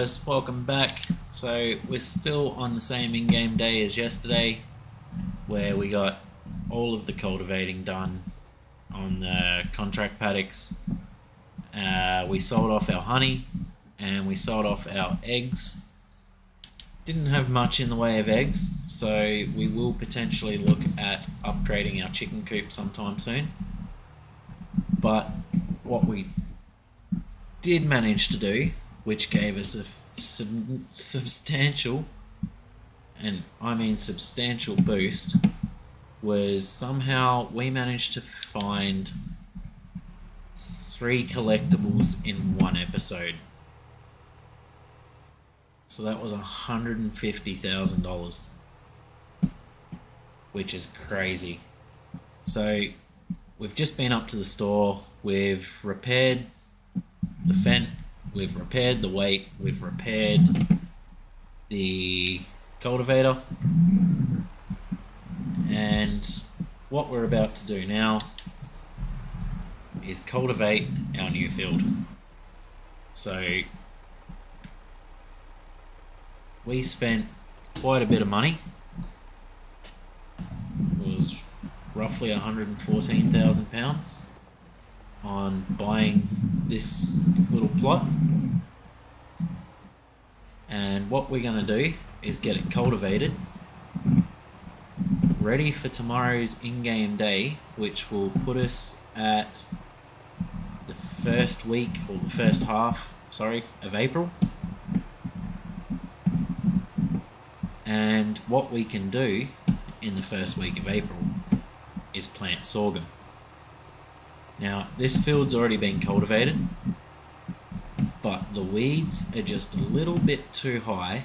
guys, welcome back. So we're still on the same in-game day as yesterday, where we got all of the cultivating done on the contract paddocks. We sold off our honey and we sold off our eggs. Didn't have much in the way of eggs, so we will potentially look at upgrading our chicken coop sometime soon. But what we did manage to do, which gave us a substantial, and I mean substantial boost, was somehow we managed to find 3 collectibles in one episode. So that was $150,000, which is crazy. So we've just been up to the store, we've repaired the fence, we've repaired the weight, we've repaired the cultivator, and what we're about to do now is cultivate our new field. So we spent quite a bit of money. It was roughly £114,000 on buying this little plot, and what we're going to do is get it cultivated, ready for tomorrow's in-game day, which will put us at the first week, or the first half, sorry, of April. And what we can do in the first week of April is plant sorghum. Now, this field's already been cultivated, but the weeds are just a little bit too high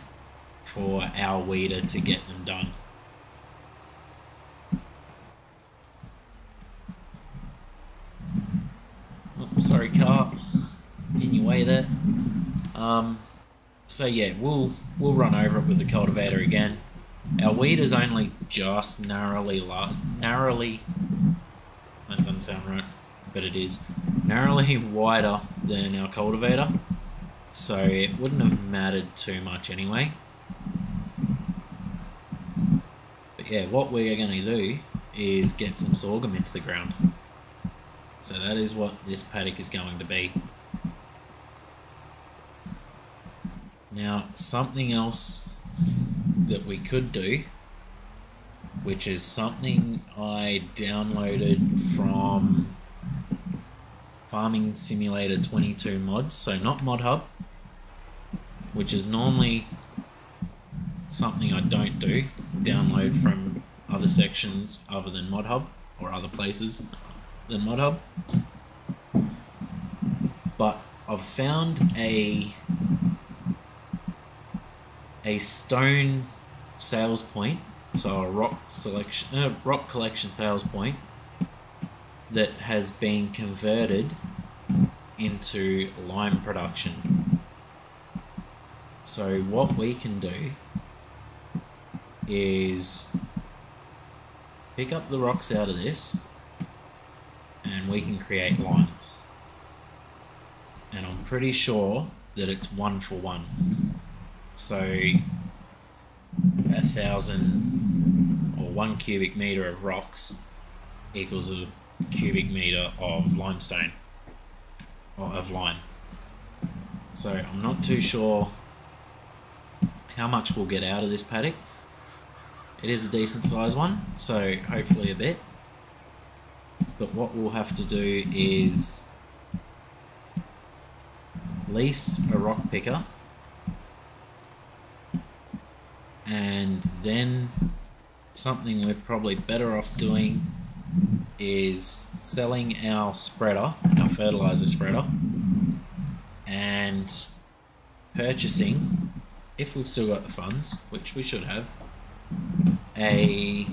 for our weeder to get them done. Oh, sorry, car, in your way there. So yeah, we'll run over it with the cultivator again. Our weed is only just narrowly, that doesn't sound right, but it is narrowly wider than our cultivator, so it wouldn't have mattered too much anyway. But yeah, what we are going to do is get some sorghum into the ground. So that is what this paddock is going to be. Now, something else that we could do, which is something I downloaded from Farming Simulator 22 mods, so not ModHub, which is normally something I don't do, download from other sections other than ModHub, or other places than ModHub. But I've found a stone sales point, so a rock collection sales point that has been converted into lime production. So what we can do is pick up the rocks out of this and we can create lime. And I'm pretty sure that it's 1-for-1. So 1,000 or 1 cubic meter of rocks equals a cubic meter of limestone, or of lime. So I'm not too sure how much we'll get out of this paddock. It is a decent sized one, so hopefully a bit. But what we'll have to do is lease a rock picker, and then something we're probably better off doing is selling our spreader, our fertilizer spreader, and purchasing, if we've still got the funds, which we should have, a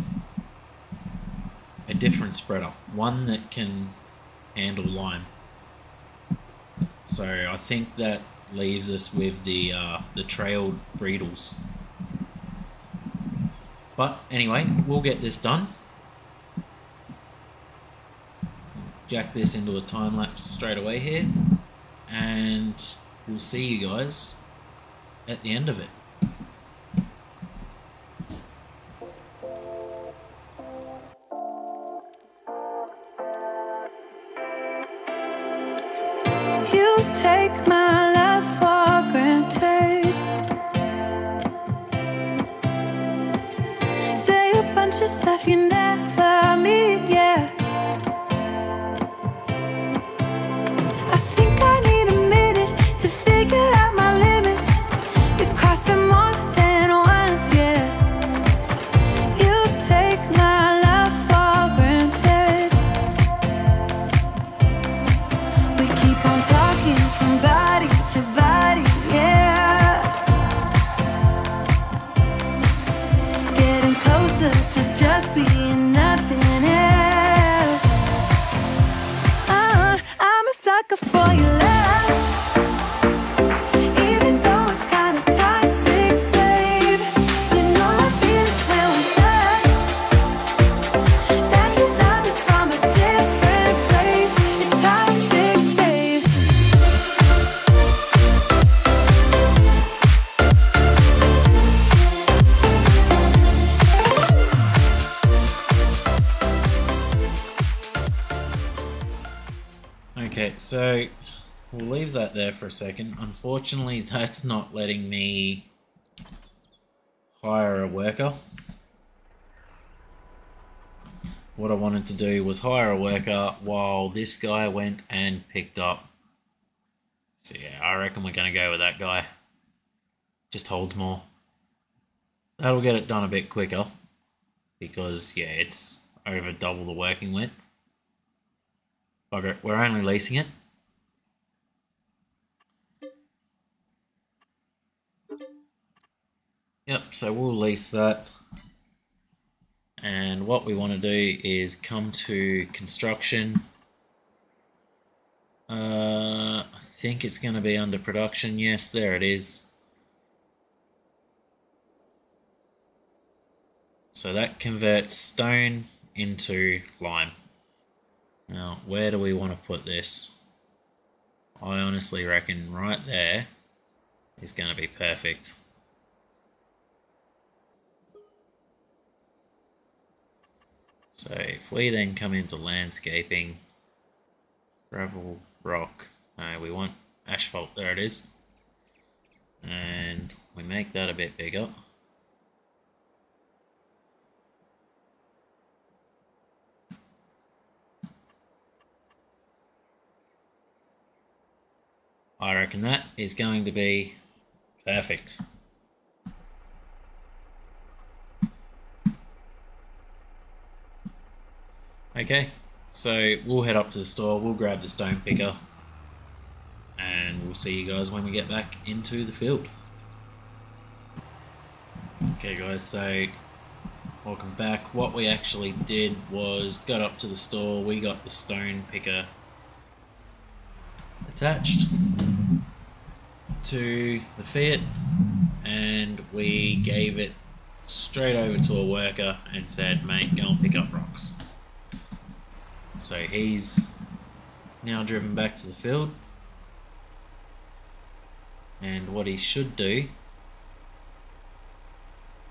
different spreader, one that can handle lime. So I think that leaves us with the trailed breedles. But anyway, we'll get this done. Jack this into a time lapse straight away here, and we'll see you guys at the end of it. You take my love for granted. Say a bunch of stuff you never mean, yeah. I think I need a minute to figure out my limits. You cross them more than once, yeah. You take my love for granted. We keep on talking from body to body, yeah. Getting closer to just being nothing else. I'm a sucker for your love, even though it's kind of toxic, babe. You know I feel it when we touch. That your love is from a different place. It's toxic, babe. Okay, so we'll leave that there for a second. Unfortunately, that's not letting me hire a worker. What I wanted to do was hire a worker while this guy went and picked up. So yeah, I reckon we're going to go with that guy. Just holds more. That'll get it done a bit quicker because, yeah, it's over double the working width. Bugger it, we're only leasing it. Yep, so we'll lease that. And what we want to do is come to construction. I think it's going to be under production. Yes, there it is. So that converts stone into lime. Now, where do we want to put this? I honestly reckon right there is going to be perfect. So if we then come into landscaping, gravel, rock, we want asphalt, there it is. And we make that a bit bigger. I reckon that is going to be perfect. Okay, so we'll head up to the store, we'll grab the stone picker, and we'll see you guys when we get back into the field. Okay guys, so welcome back. What we actually did was got up to the store, we got the stone picker attached to the Fiat, and we gave it straight over to a worker and said, mate, go and pick up rocks. So he's now driven back to the field, and what he should do,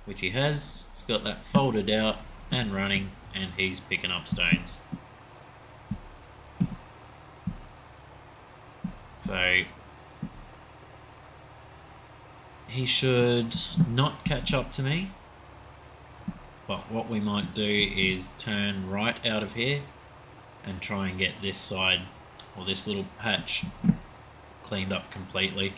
which he has, he's got that folded out and running, and he's picking up stones. So he should not catch up to me, but what we might do is turn right out of here and try and get this side, or this little patch, cleaned up completely.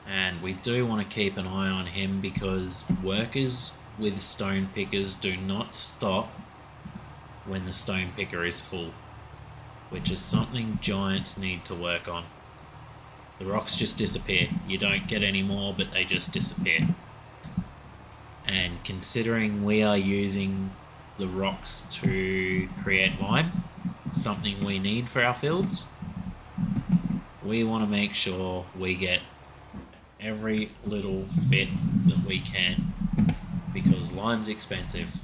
And we do want to keep an eye on him because workers with stone pickers do not stop when the stone picker is full, which is something giants need to work on. The rocks just disappear. You don't get any more, but they just disappear. And considering we are using the rocks to create lime, something we need for our fields, we want to make sure we get every little bit that we can, because lime's expensive.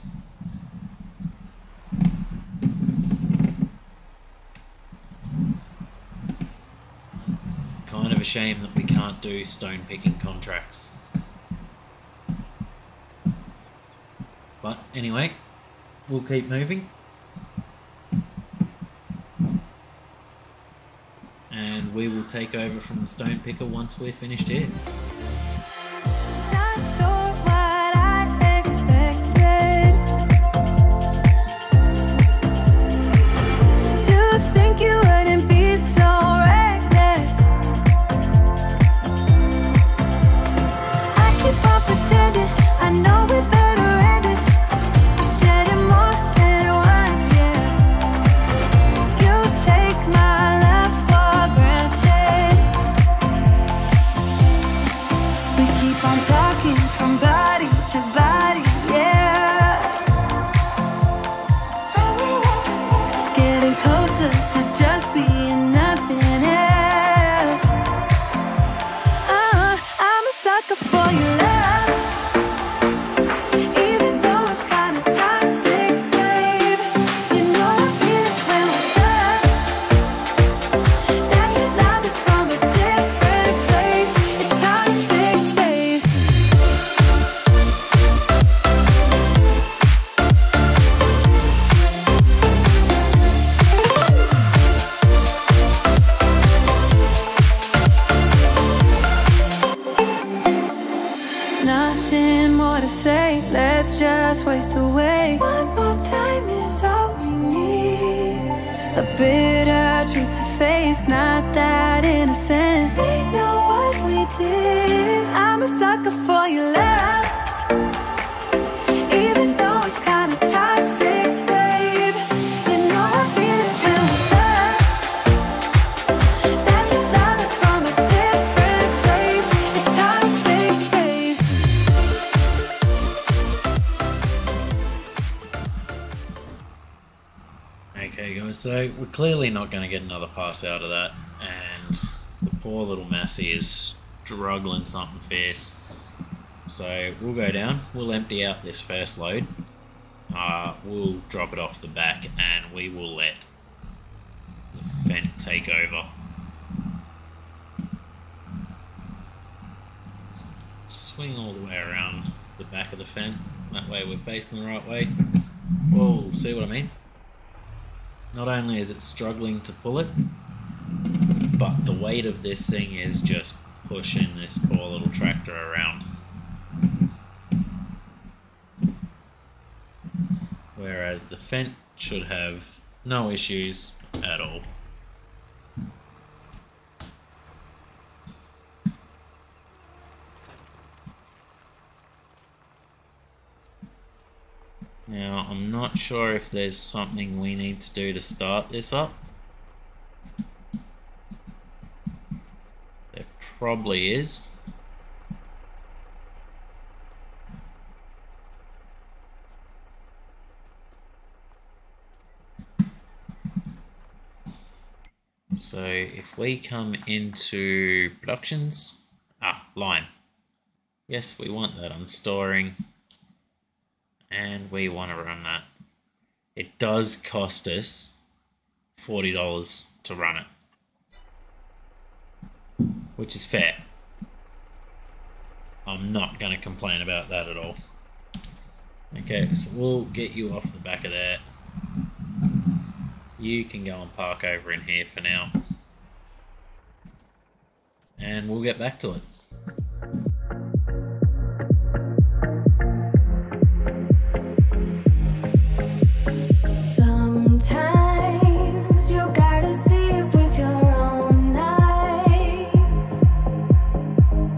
Kind of a shame that we can't do stone picking contracts. But anyway, we'll keep moving. And we will take over from the stone picker once we're finished here. Not sure what I expected. To think you wouldn't be so reckless. I keep on pretending I know we better end it. I said it more than once, yeah. You take my love for granted. We keep on talking from body to body, yeah. Getting closer to just being nothing else. I'm a sucker for your love, even though it's kind of toxic, babe. You know I feel it when we touch. That your love is from a different place. It's toxic, babe. Nothing more to say, let's just waste away. One more time is all we need. A bitter truth to face, not that innocent. We know what we did. I'm a sucker for your love, even though it's kind of toxic, babe. You know I feel it when we touch. That your love is from a different place. It's toxic, babe. Okay guys, so we're clearly not going to get another pass out of that, and the poor little Massey is struggling something fierce. So we'll go down, we'll empty out this first load, we'll drop it off the back, and we will let the Fent take over. So swing all the way around the back of the Fent, that way we're facing the right way. Whoa, see what I mean? Not only is it struggling to pull it, but the weight of this thing is just pushing this poor little tractor around. Whereas the Fent should have no issues at all. Now, I'm not sure if there's something we need to do to start this up. There probably is. So if we come into productions, line. Yes, we want that on storing. And we want to run that. It does cost us $40 to run it, which is fair. I'm not going to complain about that at all. Okay, so we'll get you off the back of that. You can go and park over in here for now. And we'll get back to it. Sometimes you gotta see it with your own eyes.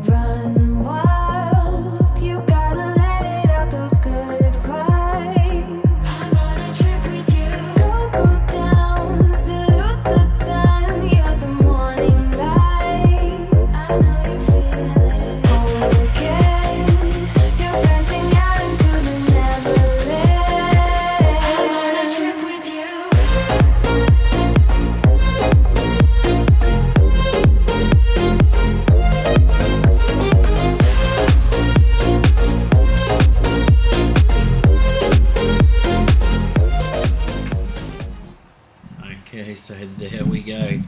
Run wild, you gotta let it out those good vibes. I'm on a trip with you. Go down, salute the sun. You're the morning light. I know you feel it. there we go.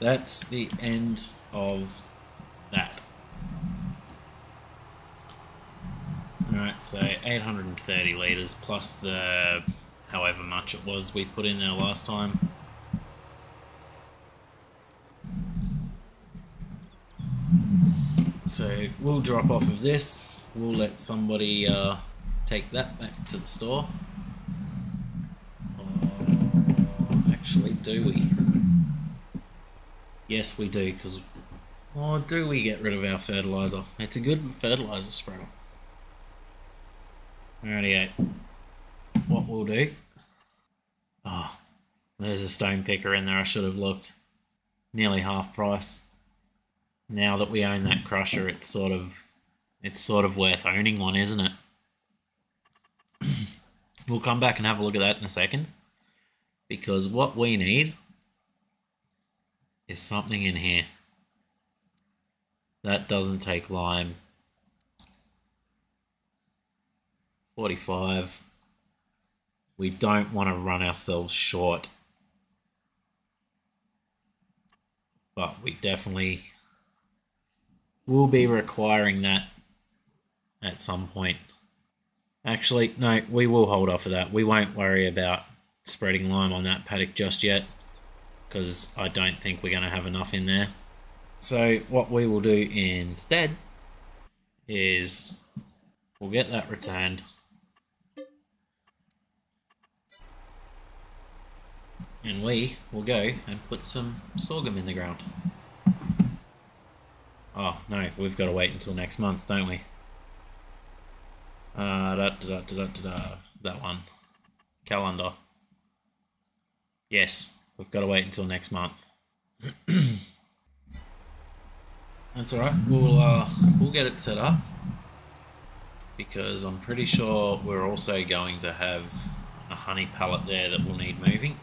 That's the end of that. Alright, so 830 litres plus the however much it was we put in there last time. So we'll drop off of this. We'll let somebody take that back to the store. Actually, do we? Yes, we do, because... Or do we get rid of our fertiliser? It's a good fertiliser spreader. Alrighty, what we'll do... Oh, there's a stone picker in there. I should have looked. Nearly half price. Now that we own that crusher, it's sort of worth owning one, isn't it? We'll come back and have a look at that in a second, because what we need is something in here that doesn't take lime. 45. We don't want to run ourselves short, but we definitely will be requiring that at some point. Actually, no, we will hold off of that. We won't worry about spreading lime on that paddock just yet, because I don't think we're going to have enough in there. So what we will do instead is we'll get that returned. And we will go and put some sorghum in the ground. Oh, no, we've got to wait until next month, don't we? That one. Calendar. Yes, we've got to wait until next month. That's alright, we'll get it set up, because I'm pretty sure we're also going to have a honey pallet there that will need moving.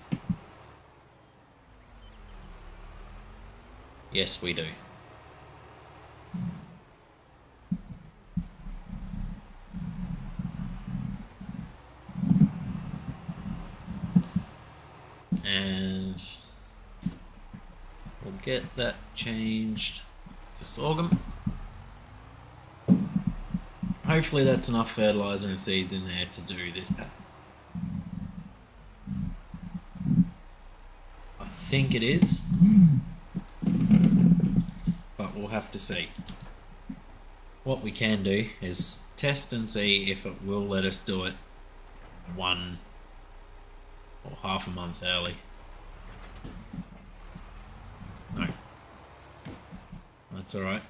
Yes, we do. And we'll get that changed to sorghum. Hopefully that's enough fertilizer and seeds in there to do this pack. I think it is, but we'll have to see. What we can do is test and see if it will let us do it 1 or half a month early. No. That's alright.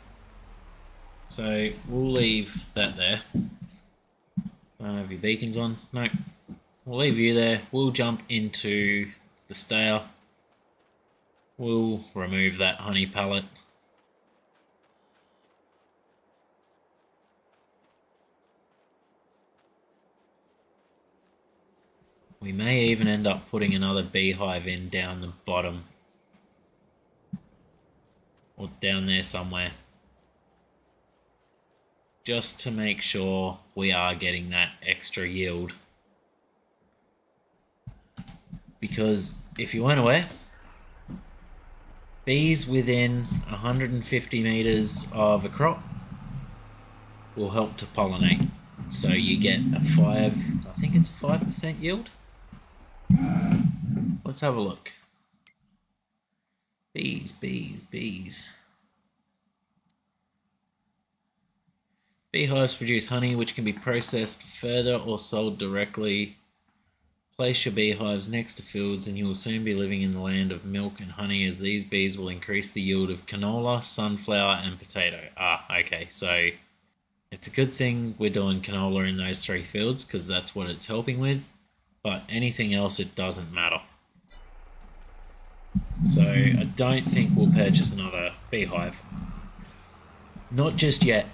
So we'll leave that there. Don't have your beacons on. No. We'll leave you there. We'll jump into the stayer. We'll remove that honey pallet. We may even end up putting another beehive in down the bottom, or down there somewhere, just to make sure we are getting that extra yield. Because if you weren't aware, bees within 150 meters of a crop will help to pollinate. So you get a 5% yield. Let's have a look. Bees, bees, bees. Beehives produce honey which can be processed further or sold directly. Place your beehives next to fields and you will soon be living in the land of milk and honey, as these bees will increase the yield of canola, sunflower and potato. Ah, okay, so it's a good thing we're doing canola in those 3 fields, because that's what it's helping with. But anything else, it doesn't matter. So I don't think we'll purchase another beehive. Not just yet.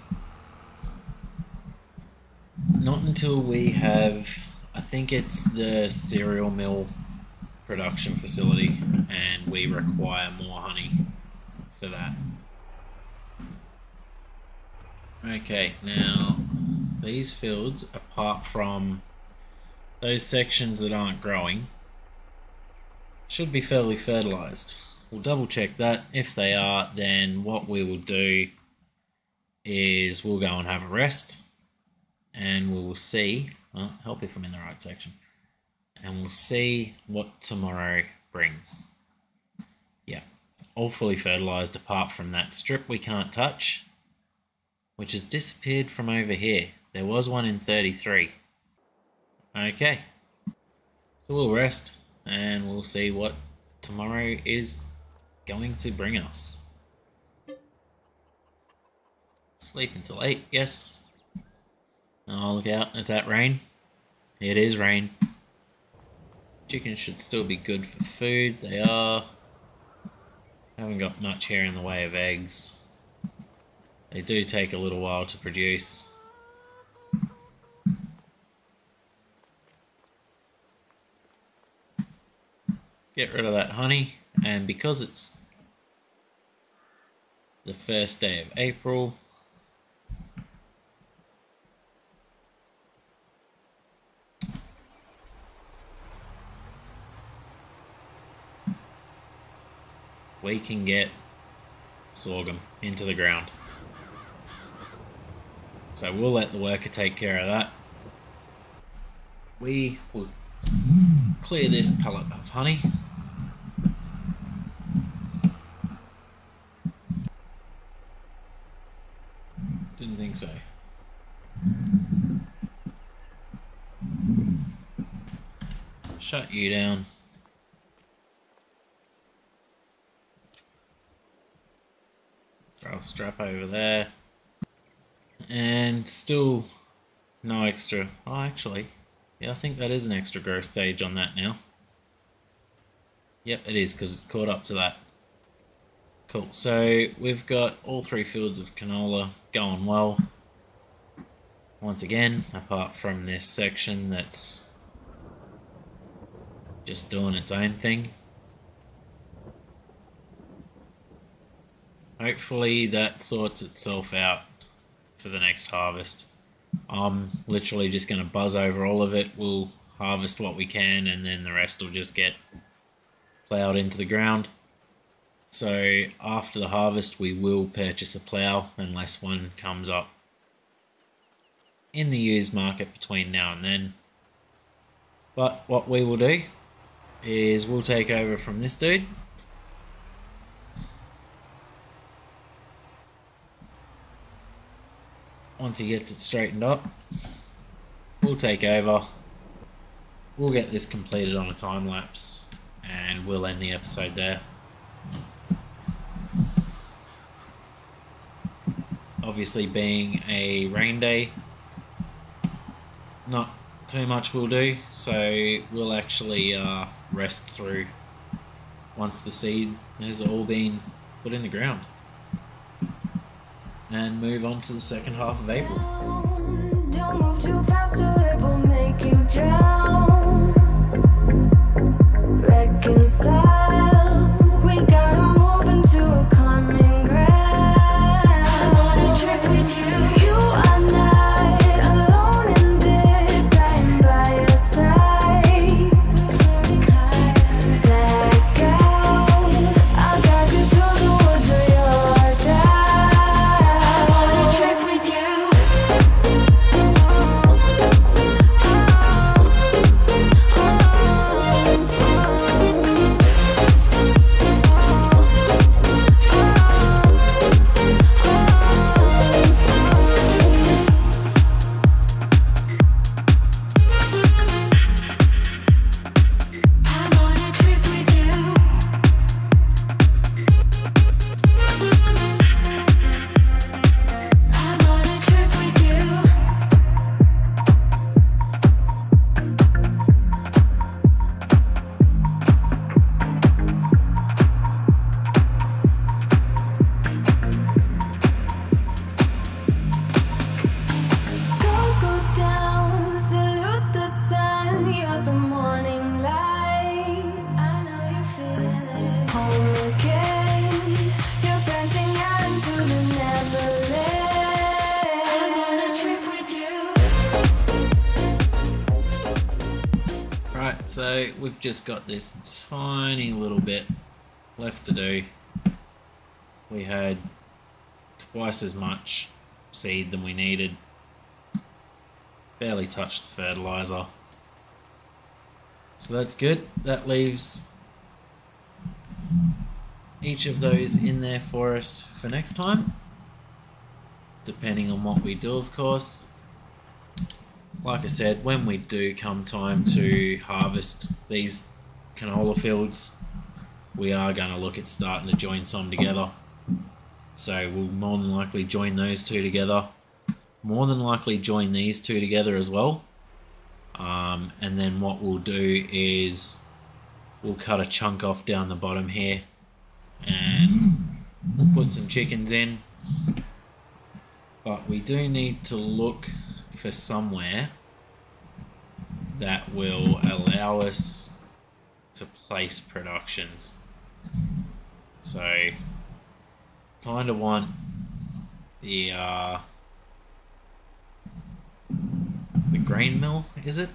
Not until we have, I think it's the cereal mill production facility, and we require more honey for that. Okay, now these fields, apart from those sections that aren't growing, should be fairly fertilized. we'll double check that. If they are, then what we will do is we'll go and have a rest, and we will see, well, help if I'm in the right section, and we'll see what tomorrow brings. Yeah, all fully fertilized apart from that strip we can't touch, which has disappeared from over here. There was one in 33. Okay, so we'll rest and we'll see what tomorrow is going to bring us. Sleep until 8, yes. Oh, look out, is that rain? It is rain. Chickens should still be good for food, they are. Haven't got much here in the way of eggs. They do take a little while to produce. Get rid of that honey, and because it's the first day of April, we can get sorghum into the ground. So we'll let the worker take care of that. We will clear this pallet of honey. Didn't think so. Shut you down. Throw a strap over there. And still no extra. Oh, actually, yeah, I think that is an extra growth stage on that now. Yep, it is, because it's caught up to that. Cool, so we've got all 3 fields of canola going well. Once again, apart from this section that's just doing its own thing. Hopefully that sorts itself out for the next harvest. I'm literally just going to buzz over all of it. We'll harvest what we can, and then the rest will just get ploughed into the ground. So after the harvest we will purchase a plough unless one comes up in the used market between now and then. But what we will do is we'll take over from this dude. Once he gets it straightened up, we'll take over. We'll get this completed on a time lapse and we'll end the episode there. Obviously, being a rain day, not too much will do, so we'll actually rest through once the seed has all been put in the ground and move on to the second half of April. Don't move too fast or it will make you drown. Reconcile, we gotta move into a common ground. I'm on a trip with you. You are not alone in this. I am by your side. Black out, I got you through the woods of your time. I'm on a trip with you. I'm on a trip with you. I'm on a trip with you. Go down, salute the sun. You're the morning light. I know you feel it. Home again. You're branching out into the neverland. I'm on a trip with you. Right, so we've just got this tiny little bit left to do. We had twice as much seed than we needed. Barely touched the fertilizer. So that's good. That leaves each of those in there for us for next time, depending on what we do, of course. Like I said, when we do come time to harvest these canola fields, we are going to look at starting to join some together. So we'll more than likely join those two together. More than likely join these two together as well. And then what we'll do is we'll cut a chunk off down the bottom here and we'll put some chickens in. But we do need to look for somewhere that will allow us to place productions. So kind of want the grain mill, is it?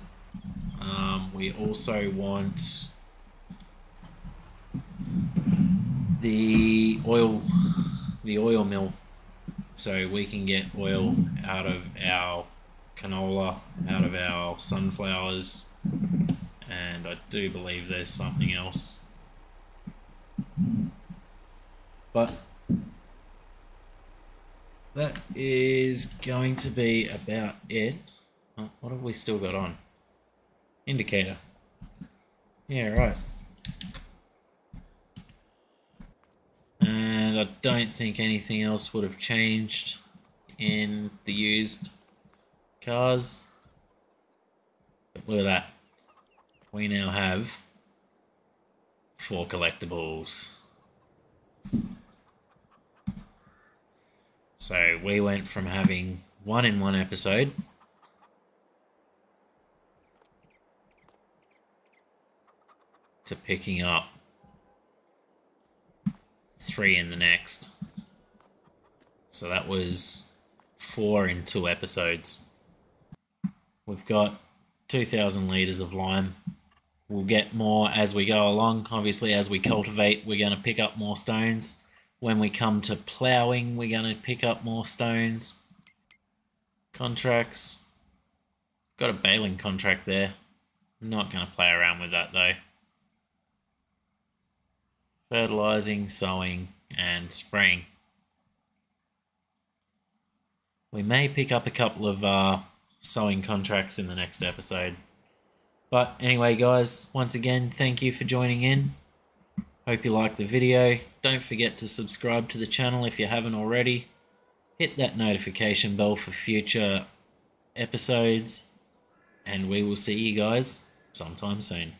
We also want the oil mill, so we can get oil out of our canola, out of our sunflowers, and I do believe there's something else. But that is going to be about it. What have we still got on? Indicator. Yeah, right. And I don't think anything else would have changed in the used cars. But look at that. We now have 4 collectibles. So we went from having 1 in 1 episode to picking up 3 in the next. So that was 4 in 2 episodes. We've got 2,000 litres of lime. We'll get more as we go along. Obviously, as we cultivate, we're going to pick up more stones. When we come to ploughing, we're going to pick up more stones. Contracts. Got a baling contract there. Not going to play around with that though. Fertilizing, sowing, and spraying. We may pick up a couple of sowing contracts in the next episode. But anyway, guys, once again, thank you for joining in. Hope you liked the video. Don't forget to subscribe to the channel if you haven't already. Hit that notification bell for future episodes. And we will see you guys sometime soon.